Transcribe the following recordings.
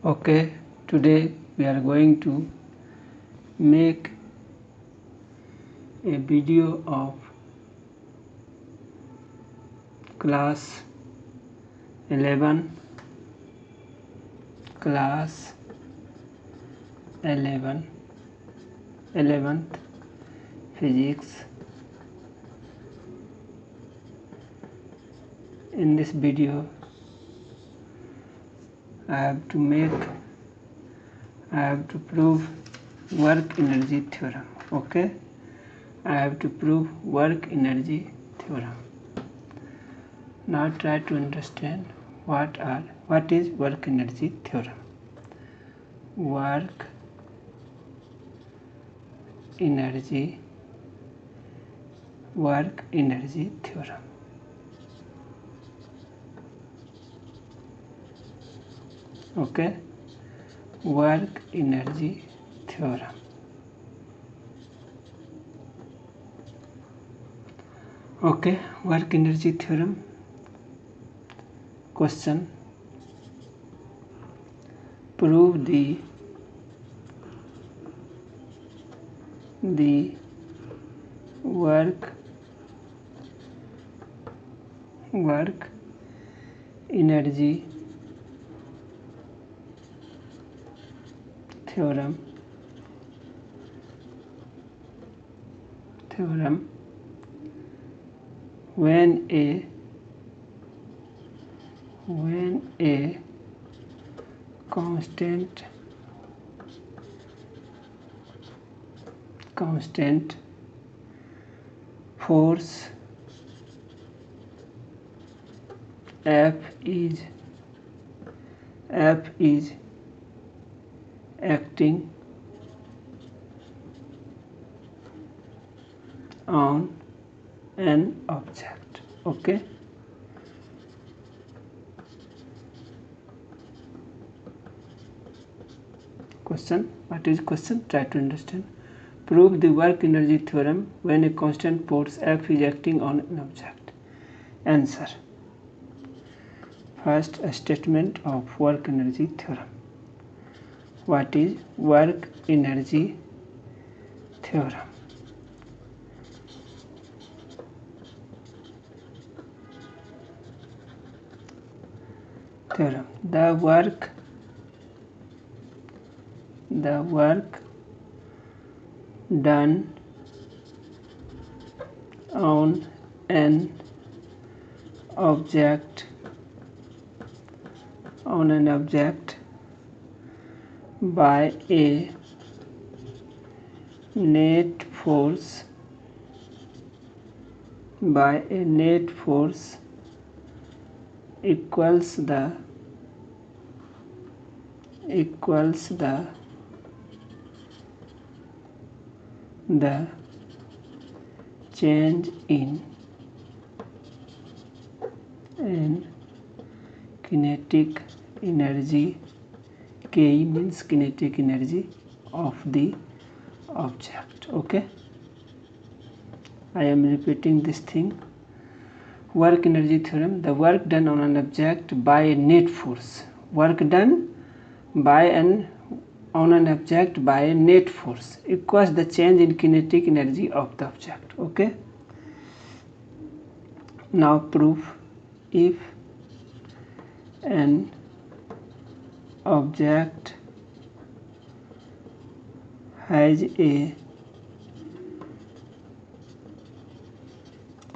Okay, today we are going to make a video of class 11 11th physics. In this video I have to prove work energy theorem. Okay, I have to prove work energy theorem. Now try to understand what is work energy theorem. Work energy theorem. Okay, work energy theorem. Okay, work energy theorem. Question: prove the work energy theorem when a constant force F is acting on an object. Okay, question: what is question? Try to understand. Prove the work energy theorem when a constant force F is acting on an object. Answer: first, a statement of work energy theorem. What is work energy theorem? The work done on an object by a net force equals the change in kinetic energy. K means kinetic energy of the object. Okay, I am repeating this thing. Work energy theorem: the work done on an object by a net force. Work done on an object by a net force equals the change in kinetic energy of the object. Okay, now proof: if an object has a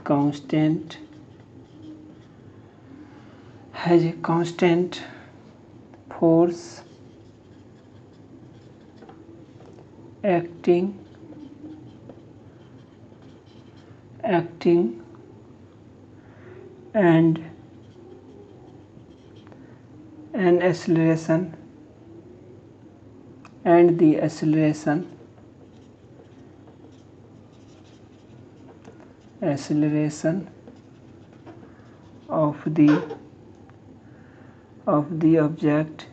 constant force acting and an acceleration, and the acceleration of the object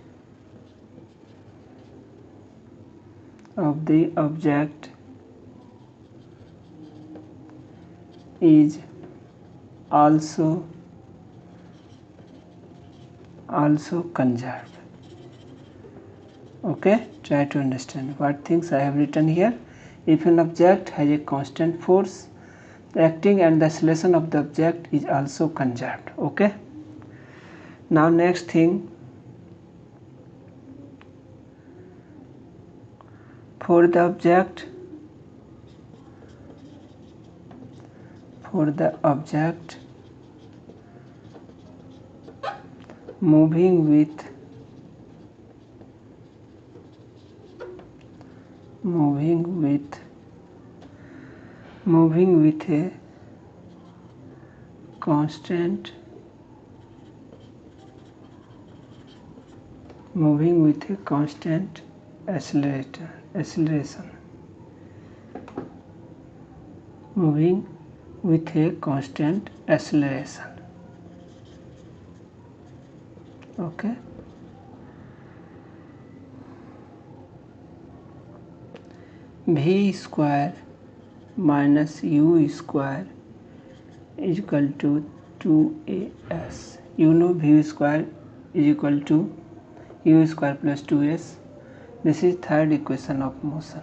is also conserved. Okay, try to understand what things I have written here. If an object has a constant force, the acting and the acceleration of the object is also conserved. Okay, now next thing, for the object moving with a constant acceleration, okay, v square minus u square is equal to 2as. You know v square is equal to u square plus 2s. This is third equation of motion.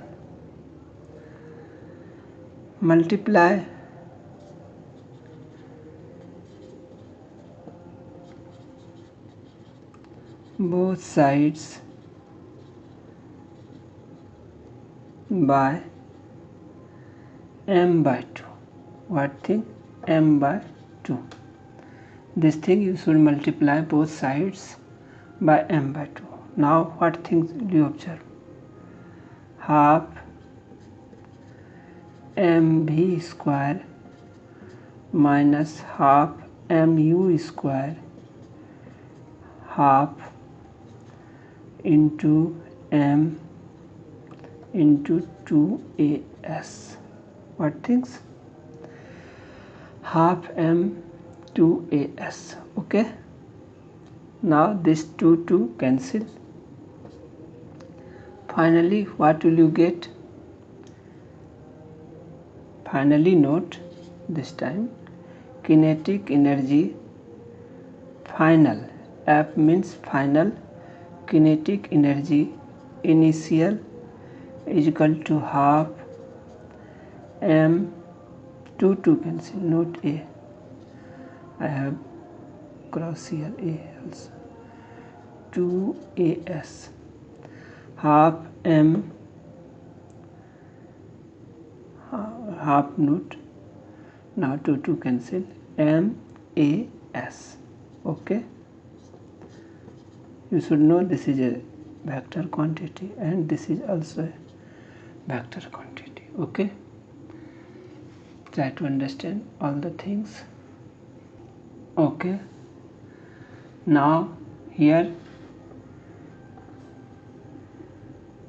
Multiply both sides by m by 2. What thing? M by 2. This thing you should multiply both sides by m by 2. Now what things do you observe? Half mv square minus half mu square half into m into 2as. What things? Half m 2as. Okay, now this 2 cancel. Finally what will you get? Finally note this time kinetic energy final, F means final, kinetic energy initial is equal to half m 2 cancel, note a, I have cross here a also, 2as half m half note, now 2 cancel, mas. Okay, you should know this is a vector quantity and this is also a vector quantity. Okay, try to understand all the things. Okay, now here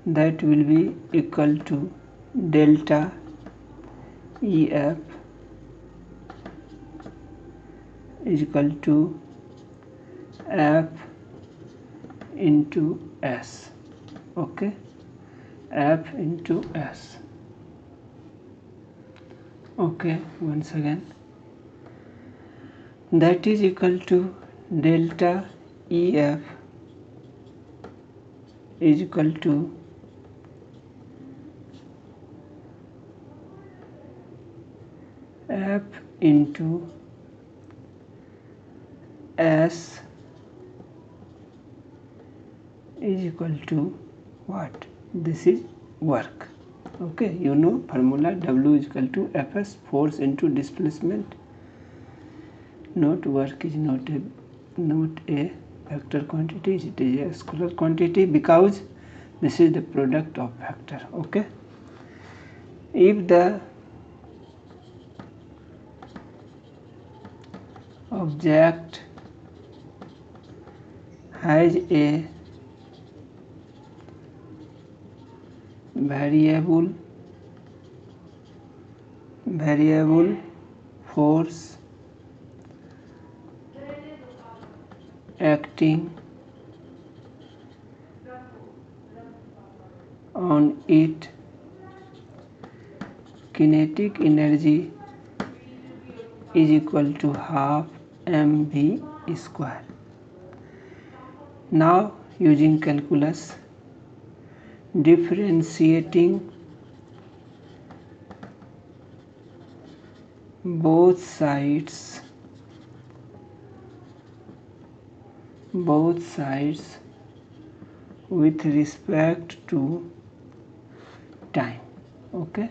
that will be equal to delta EF is equal to F into S. Okay, F into S. Okay, once again that is equal to delta EF is equal to F into S is equal to what? This is work. Okay, you know formula, W is equal to Fs, force into displacement. Note work is not a vector quantity, it is a scalar quantity because this is the product of vector. Okay, if the object has a variable force acting on it, kinetic energy is equal to half mv square. Now using calculus differentiating both sides with respect to time. Okay,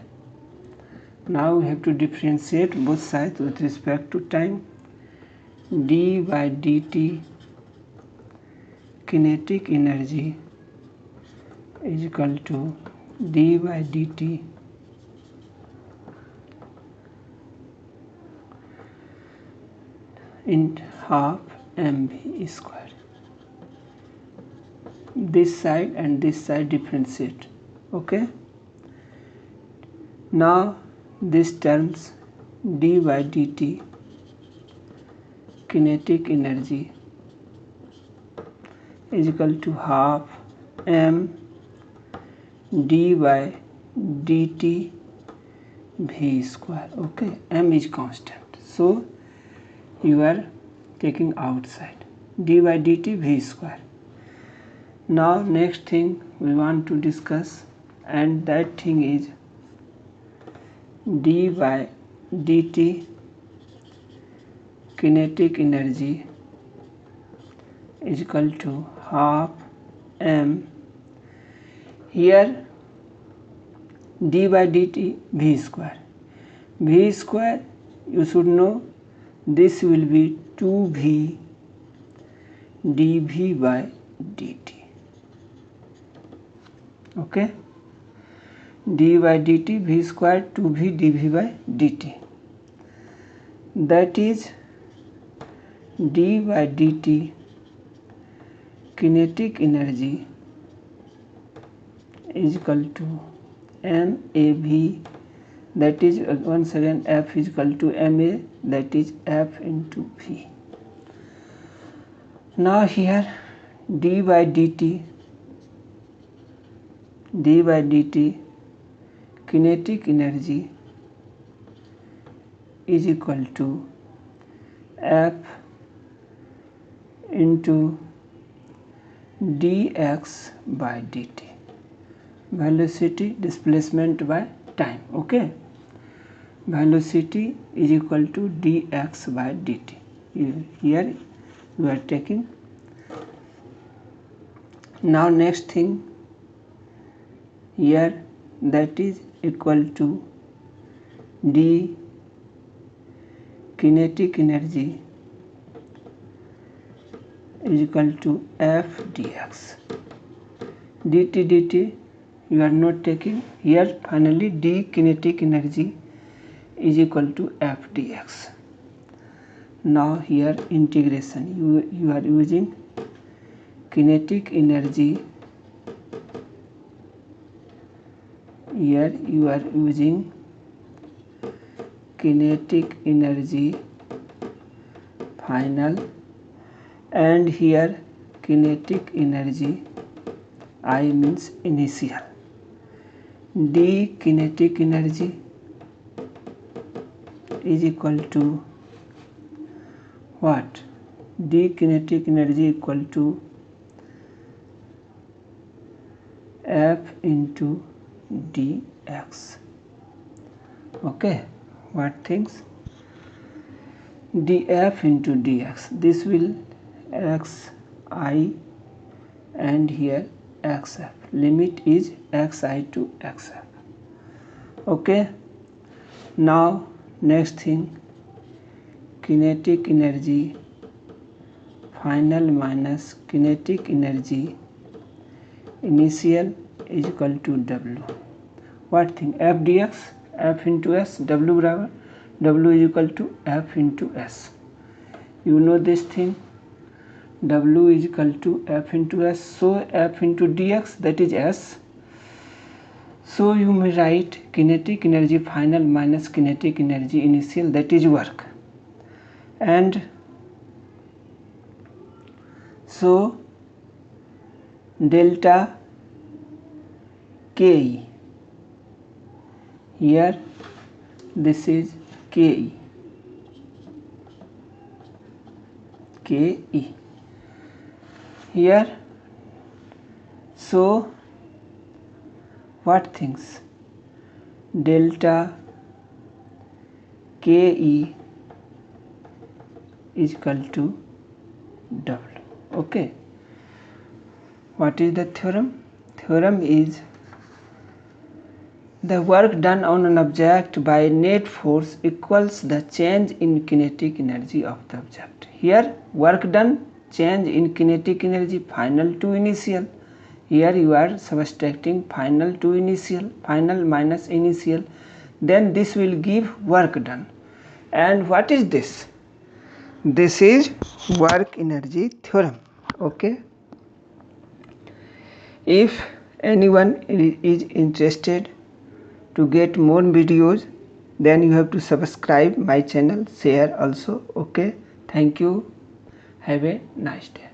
now we have to differentiate both sides with respect to time. d by dt kinetic energy is equal to d by dt in half mv square. This side and this side differentiate. Okay, now this terms d by dt kinetic energy is equal to half m d by dt v square. Okay, m is constant, so you are taking outside d by dt v square. Now next thing we want to discuss, and that thing is d by dt kinetic energy is equal to half m. Here d by dt v square. V square you should know, this will be 2v dv by dt. Okay, d by dt v square 2v dv by dt, that is d by dt kinetic energy is equal to MAV, that is once again F is equal to MA, that is F into V. Now here d by dt kinetic energy is equal to F into dx by dt, velocity displacement by time. Okay, velocity is equal to dx by dt. Here you are taking. Now next thing here, that is equal to d kinetic energy is equal to f dx. dt you are not taking. Here finally d kinetic energy is equal to f dx. Now here integration, you are using kinetic energy. Here you are using kinetic energy final, and here kinetic energy I means initial. D kinetic energy is equal to what? D kinetic energy equal to F into dx. Okay, what things? df into dx, this will xi and here xf, limit is xi to xf. Okay, now next thing, kinetic energy final minus kinetic energy initial is equal to W. What thing? F dx, F into S, W बराबर W is equal to F into S. You know this thing, W is equal to F into S, so F into dx, that is S. So you may write kinetic energy final minus kinetic energy initial, that is work. And so delta Ke, here this is Ke, here, so what things? Delta Ke is equal to W. Okay. What is the theorem? Theorem is the work done on an object by net force equals the change in kinetic energy of the object. Here work done, change in kinetic energy final to initial. Here you are subtracting final to initial, final minus initial, then this will give work done. And what is this? This is work energy theorem. Okay. If anyone is interested to get more videos, then you have to subscribe my channel, share also. Okay, thank you, have a nice day.